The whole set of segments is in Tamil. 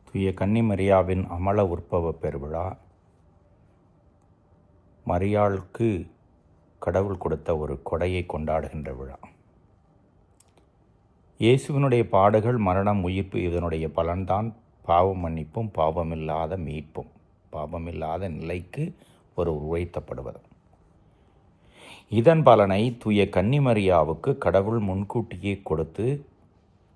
தூய கன்னிமரியாவின் அமல உற்பவ பெருவிழா மரியாளுக்கு கடவுள் கொடுத்த ஒரு கொடையை கொண்டாடுகின்ற விழா. இயேசுவினுடைய பாடுகள், மரணம், உயிர்ப்பு இதனுடைய பலன்தான் பாவ மன்னிப்பும் பாவமில்லாத மீட்பும், பாவமில்லாத நிலைக்கு ஒரு உயர்த்தப்படுவது. இதன் பலனை தூய கன்னிமரியாவுக்கு கடவுள் முன்கூட்டியே கொடுத்து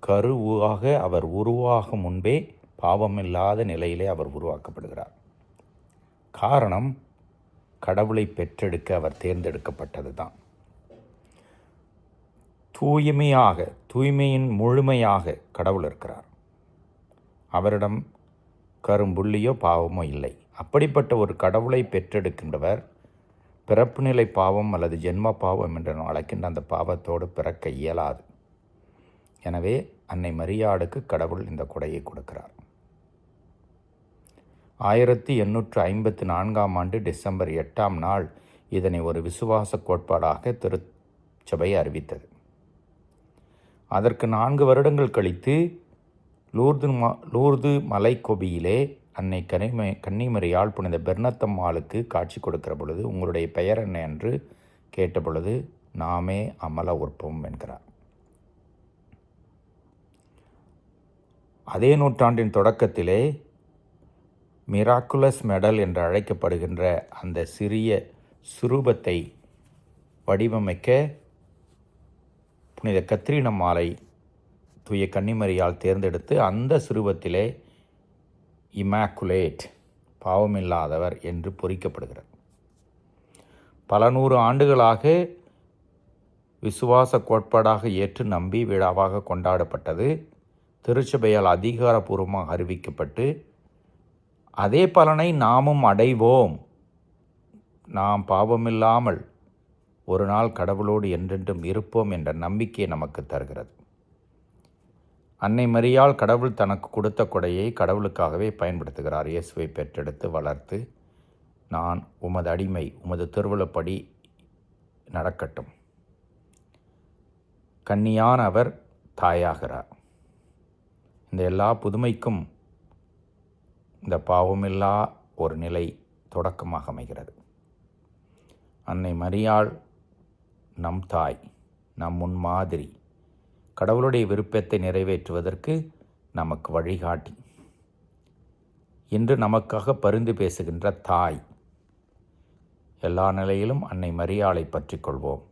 கருவாக அவர் உருவாகும் முன்பே பாவமில்லாத நிலையிலே அவர் உருவாக்கப்படுகிறார். காரணம், கடவுளை பெற்றெடுக்க அவர் தேர்ந்தெடுக்கப்பட்டது தான். தூய்மையின் முழுமையாக கடவுள் இருக்கிறார். அவரிடம் கரும்புள்ளியோ பாவமோ இல்லை. அப்படிப்பட்ட ஒரு கடவுளை பெற்றெடுக்கின்றவர் பிறப்பு நிலை பாவம் அல்லது ஜென்ம பாவம் என்று அழைக்கின்ற அந்த பாவத்தோடு பிறக்க இயலாது. எனவே அன்னை மரியாளுக்கு கடவுள் இந்த கொடையை கொடுக்கிறார். 1854 டிசம்பர் 8 இதனை ஒரு விசுவாச கோட்பாடாக திருச்சபை அறிவித்தது. அதற்கு 4 வருடங்கள் கழித்து லூர்து மலைக்கோபியிலே அன்னை கன்னிமரியாள் புனித பெர்னத்தம்மாளுக்கு காட்சி கொடுக்கிற பொழுது, உங்களுடைய பெயர் என்ன என்று கேட்ட பொழுது, நாமே அமல உற்பவம் என்கிறார். அதே நூற்றாண்டின் தொடக்கத்திலே மிராக்குலஸ் மெடல் என்று அழைக்கப்படுகின்ற அந்த சிறிய சுரூபத்தை வடிவமைக்க புனித கத்ரீனம்மாளை தூய கன்னிமரியால் தேர்ந்தெடுத்து அந்த சுரூபத்திலே இமாக்குலேட், பாவமில்லாதவர் என்று பொறிக்கப்படுகிறார். பல 100 ஆண்டுகளாக விசுவாச கோட்பாடாக ஏற்று நம்பி விழாவாக கொண்டாடப்பட்டது. திருச்சபையால் அதிகாரப்பூர்வமாக அறிவிக்கப்பட்டு அதே பலனை நாமும் அடைவோம். நாம் பாவமில்லாமல் ஒரு நாள் கடவுளோடு என்றென்றும் இருப்போம் என்ற நம்பிக்கையை நமக்கு தருகிறது. அன்னை மரியாள் கடவுள் தனக்கு கொடுத்த கொடையை கடவுளுக்காகவே பயன்படுத்துகிறார். இயேசுவை பெற்றெடுத்து வளர்த்து, நான் உமது அடிமை, உமது திருவுளப்படி நடக்கட்டும். கன்னியான அவர் தாயாகிறார். இந்த எல்லா புதுமைக்கும் இந்த பாவமில்லா ஒரு நிலை தொடக்கமாக அமைகிறது. அன்னை மரியாள் நம் தாய், நம் முன்மாதிரி, கடவுளுடைய விருப்பத்தை நிறைவேற்றுவதற்கு நமக்கு வழிகாட்டி, இன்று நமக்காக பரிந்து பேசுகின்ற தாய். எல்லா நிலையிலும் அன்னை மரியாளை பற்றி கொள்வோம்.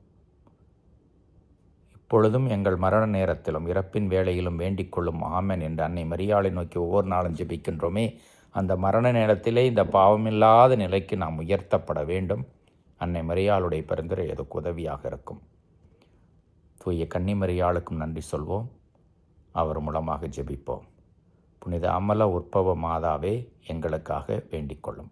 இப்பொழுதும் எங்கள் மரண நேரத்திலும் இறப்பின் வேளையிலும் வேண்டிக் கொள்ளும் ஆமென் என்று அன்னை மரியாளை நோக்கி ஒவ்வொரு நாளும் ஜெபிக்கின்றோமே, அந்த மரண நேரத்திலே இந்த பாவமில்லாத நிலைக்கு நாம் உயர்த்தப்பட வேண்டும். அன்னை மரியாளுடைய பரிந்துரை அதுக்கு உதவியாக இருக்கும். தூய கன்னிமரியாளுக்கும் நன்றி சொல்வோம். அவர் மூலமாக ஜெபிப்போம். புனித அமல உற்பவ மாதாவே, எங்களுக்காக வேண்டிக் கொள்ளும்.